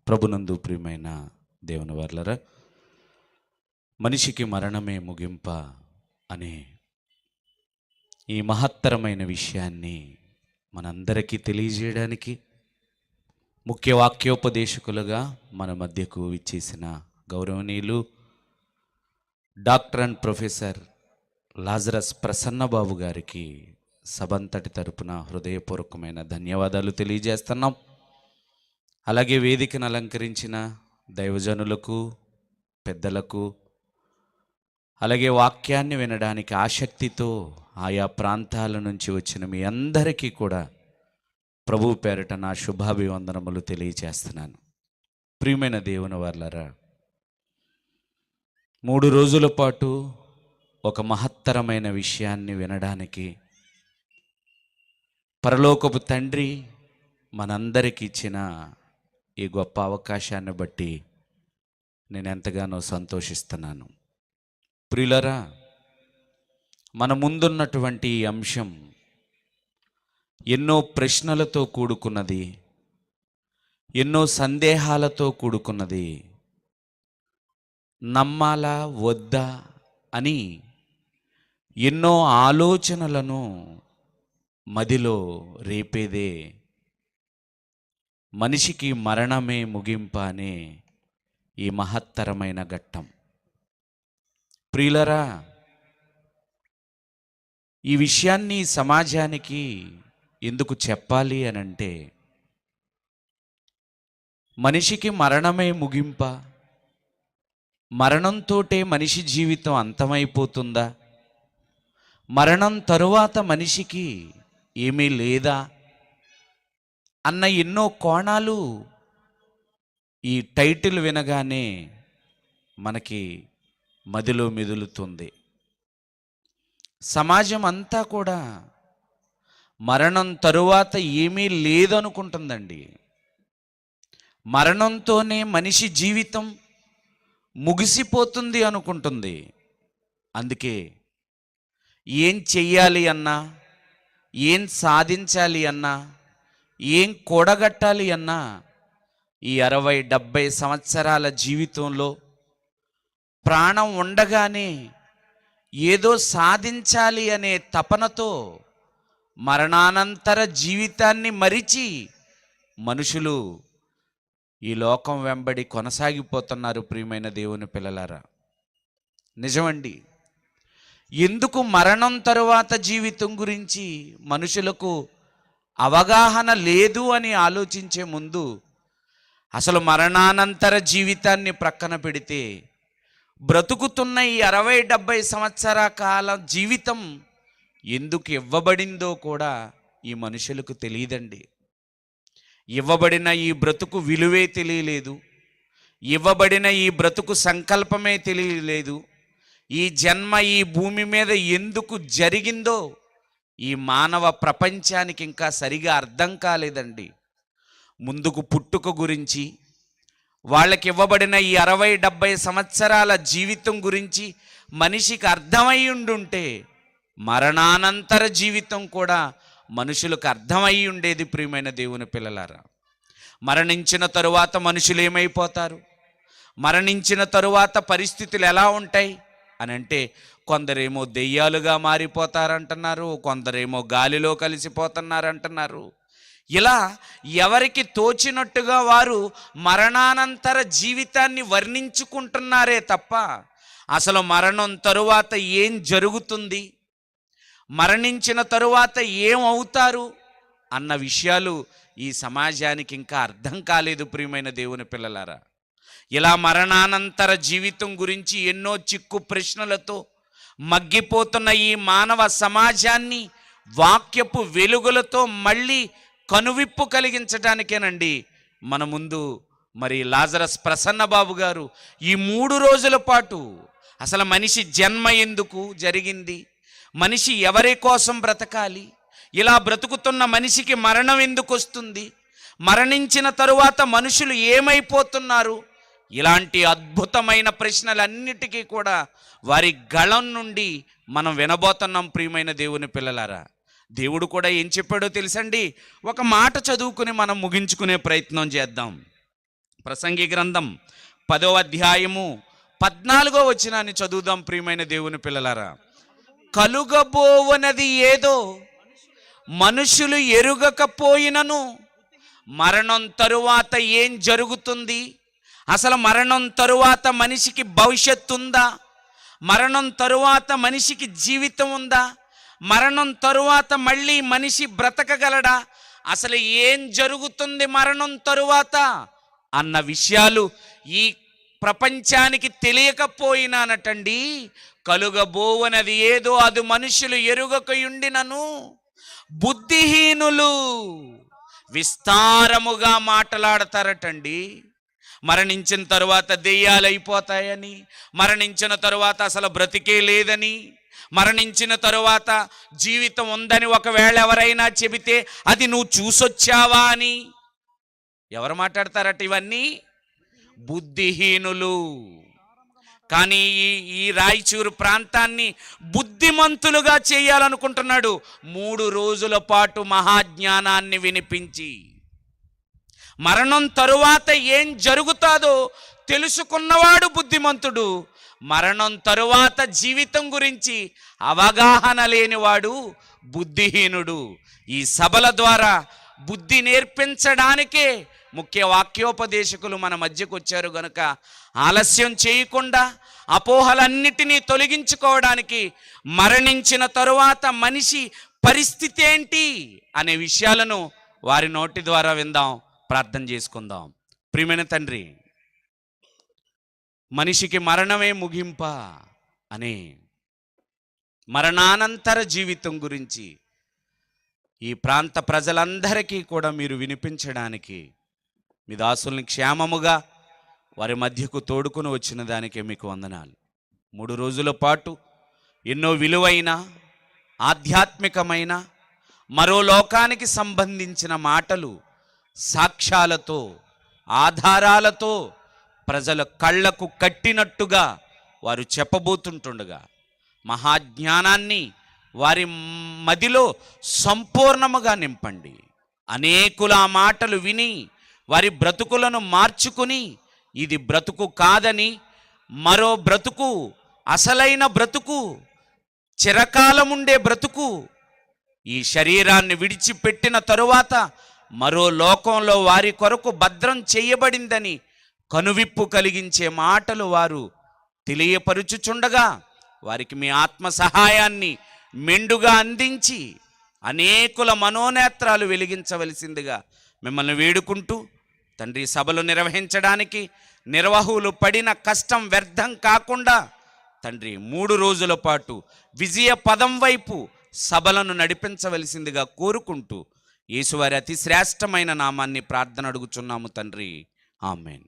ప్రభునందు ప్రియమైన దేవుని వర్లరా, మనిషికి మరణమే ముగింప అనే ఈ మహత్తరమైన విషయాన్ని మనందరికీ తెలియజేయడానికి ముఖ్య వాక్యోపదేశకులుగా మన మధ్యకు విచ్చేసిన గౌరవనీయులు doctor and professor Lazarus Prasanna Babu గారికి సభంతటి తరపున హృదయపూర్వకమైన ధన్యవాదాలు తెలియజేస్తున్నాం. అలాగే వేదికను అలంకరించిన దైవజనులకు, పెద్దలకు, అలాగే వాక్యాన్ని వినడానికి ఆసక్తితో ఆయా ప్రాంతాల నుంచి వచ్చిన మీ అందరికీ కూడా ప్రభువు పేరిట నా శుభాభివందనములు తెలియజేస్తున్నాను. ప్రియమైన దేవుని వర్లరా, 3 రోజుల పాటు ఒక మహత్తరమైన విషయాన్ని వినడానికి పరలోకపు తండ్రి మనందరికి ఇచ్చిన ఈ గొప్ప అవకాశాన్ని బట్టి నేను ఎంతగానో సంతోషిస్తున్నాను. ప్రియులరా, మన ముందున్నటువంటి ఈ అంశం ఎన్నో ప్రశ్నలతో కూడుకున్నది, ఎన్నో సందేహాలతో కూడుకున్నది. నమ్మాలా వద్దా అని ఎన్నో ఆలోచనలను మదిలో రేపేదే మనిషికి మరణమే ముగింప అనే ఈ మహత్తరమైన ఘట్టం. ప్రియులరా, ఈ విషయాన్ని సమాజానికి ఎందుకు చెప్పాలి అనంటే, మనిషికి మరణమే ముగింప, మరణంతోటే మనిషి జీవితం అంతమైపోతుందా, మరణం తరువాత మనిషికి ఏమీ లేదా అన్న ఎన్నో కోణాలు ఈ టైటిల్ వినగానే మనకి మదిలో మెదులుతుంది. సమాజం అంతా కూడా మరణం తరువాత ఏమీ లేదనుకుంటుందండి. మరణంతోనే మనిషి జీవితం ముగిసిపోతుంది అనుకుంటుంది. అందుకే ఏం చెయ్యాలి అన్నా, ఏం సాధించాలి అన్నా, ఏం కూడగట్టాలి అన్నా ఈ 60-70 సంవత్సరాల జీవితంలో ప్రాణం ఉండగానే ఏదో సాధించాలి అనే తపనతో మరణానంతర జీవితాన్ని మరిచి మనుషులు ఈ లోకం వెంబడి కొనసాగిపోతున్నారు. ప్రియమైన దేవుని పిల్లలారా, నిజమండి. ఎందుకు మరణం తరువాత జీవితం గురించి మనుషులకు అవగాహన లేదు అని ఆలోచించే ముందు అసలు మరణానంతర జీవితాన్ని ప్రక్కన పెడితే బ్రతుకుతున్న ఈ 60-70 సంవత్సరాల కాల జీవితం ఎందుకు ఇవ్వబడిందో కూడా ఈ మనుషులకు తెలియదండి. ఇవ్వబడిన ఈ బ్రతుకు విలువే తెలియలేదు, ఇవ్వబడిన ఈ బ్రతుకు సంకల్పమే తెలియలేదు, ఈ జన్మ ఈ భూమి మీద ఎందుకు జరిగిందో ఈ మానవ ప్రపంచానికి ఇంకా సరిగా అర్థం కాలేదండి. ముందుకు పుట్టుక గురించి, వాళ్ళకి ఇవ్వబడిన ఈ 60-70 సంవత్సరాల జీవితం గురించి మనిషికి అర్థమై ఉండుంటే మరణానంతర జీవితం కూడా మనుషులకు అర్థమై ఉండేది. ప్రియమైన దేవుని పిల్లలారా, మరణించిన తరువాత మనుషులు ఏమైపోతారు, మరణించిన తరువాత పరిస్థితులు ఎలా ఉంటాయి అని అంటే, కొందరేమో దెయ్యాలుగా మారిపోతారంటున్నారు, కొందరేమో గాలిలో కలిసిపోతున్నారంటున్నారు. ఇలా ఎవరికి తోచినట్టుగా వారు మరణానంతర జీవితాన్ని వర్ణించుకుంటున్నారే తప్ప అసలు మరణం తరువాత ఏం జరుగుతుంది, మరణించిన తరువాత ఏమవుతారు అన్న విషయాలు ఈ సమాజానికి ఇంకా అర్థం కాలేదు. ప్రియమైన దేవుని పిల్లలారా, ఇలా మరణానంతర జీవితం గురించి ఎన్నో చిక్కు ప్రశ్నలతో మగ్గిపోతున్న ఈ మానవ సమాజాన్ని వాక్యపు వెలుగులతో మళ్ళీ కనువిప్పు కలిగించడానికేనండి మన ముందు మరి లాజరస్ ప్రసన్నబాబు గారు ఈ 3 రోజుల పాటు అసలు మనిషి జన్మ ఎందుకు జరిగింది, మనిషి ఎవరి కోసం బ్రతకాలి, ఇలా బ్రతుకుతున్న మనిషికి మరణం ఎందుకు వస్తుంది, మరణించిన తరువాత మనుషులు ఏమైపోతున్నారు, ఇలాంటి అద్భుతమైన ప్రశ్నలన్నిటికీ కూడా వారి గళం నుండి మనం వినబోతున్నాం. ప్రియమైన దేవుని పిల్లలారా, దేవుడు కూడా ఏం చెప్పాడో తెలుసండి. ఒక మాట చదువుకుని మనం ముగించుకునే ప్రయత్నం చేద్దాం. ప్రసంగి గ్రంథం 10వ అధ్యాయము 14వ వచనాన్ని చదువుదాం. ప్రియమైన దేవుని పిల్లలారా, కలుగబోవనది ఏదో మనుషులు ఎరుగకపోయినను, మరణం తరువాత ఏం జరుగుతుంది, అసలు మరణం తరువాత మనిషికి భవిష్యత్తు ఉందా, మరణం తరువాత మనిషికి జీవితం ఉందా, మరణం తరువాత మళ్ళీ మనిషి బ్రతకగలడా, అసలు ఏం జరుగుతుంది మరణం తరువాత అన్న విషయాలు ఈ ప్రపంచానికి తెలియకపోయినానటండి. కలుగబోవనది ఏదో అది మనుషులు ఎరుగకయుండినను బుద్ధిహీనులు విస్తారముగా మాట్లాడతారటండి. మరణించిన తరువాత దెయ్యాలు అయిపోతాయని, మరణించిన తరువాత అసలు బ్రతికే లేదని, మరణించిన తరువాత జీవితం ఉందని ఒకవేళ ఎవరైనా చెబితే అది నువ్వు చూసొచ్చావా అని ఎవరు మాట్లాడతారట? ఇవన్నీ బుద్ధిహీనులు. కానీ ఈ రాయచూరు ప్రాంతాన్ని బుద్ధిమంతులుగా చేయాలనుకుంటున్నాడు. 3 రోజుల పాటు మహాజ్ఞానాన్ని వినిపించి మరణం తరువాత ఏం జరుగుతాదో తెలుసుకున్నవాడు బుద్ధిమంతుడు, మరణం తరువాత జీవితం గురించి అవగాహన లేనివాడు బుద్ధిహీనుడు. ఈ సభల ద్వారా బుద్ధి నేర్పించడానికే ముఖ్య వాక్యోపదేశకులు మన మధ్యకు వచ్చారు గనుక ఆలస్యం చేయకుండా అపోహలన్నిటినీ తొలగించుకోవడానికి మరణించిన తరువాత మనిషి పరిస్థితి ఏంటి అనే విషయాలను వారి నోటి ద్వారా విందాం, ప్రార్థన చేసుకుందాం. ప్రియమైన తండ్రి, మనిషికి మరణమే ముగింప అనే మరణానంతర జీవితం గురించి ఈ ప్రాంత ప్రజలందరికీ కూడా మీరు వినిపించడానికి మీ దాసుల్ని క్షేమముగా వారి మధ్యకు తోడుకుని వచ్చిన దానికే మీకు వందనాలు. 3 రోజుల పాటు ఎన్నో విలువైన ఆధ్యాత్మికమైన మరో లోకానికి సంబంధించిన మాటలు సాక్ష్యాలతో ఆధారాలతో ప్రజల కళ్ళకు కట్టినట్టుగా వారు చెప్పబోతుంటుండగా మహాజ్ఞానాన్ని వారి మదిలో సంపూర్ణముగా నింపండి. అనేకుల ఆ మాటలు విని వారి బ్రతుకులను మార్చుకుని ఇది బ్రతుకు కాదని మరో బ్రతుకు, అసలైన బ్రతుకు, చిరకాలముండే బ్రతుకు, ఈ శరీరాన్ని విడిచిపెట్టిన తరువాత మరో లోకంలో వారి కొరకు భద్రం చేయబడిందని కనువిప్పు కలిగించే మాటలు వారు తెలియపరుచుచుండగా వారికి మీ ఆత్మ సహాయాన్ని మెండుగా అందించి అనేకుల మనోనేత్రాలు వెలిగించవలసిందిగా మిమ్మల్ని వేడుకుంటూ, తండ్రి, సభలు నిర్వహించడానికి నిర్వాహకులు పడిన కష్టం వ్యర్థం కాకుండా తండ్రి 3 రోజుల పాటు విజయ పదం వైపు సభలను నడిపించవలసిందిగా కోరుకుంటూ యేసువారి అతి శ్రేష్టమైన నామాన్ని ప్రార్థన అడుగుచున్నాము తండ్రి. ఆమెన్.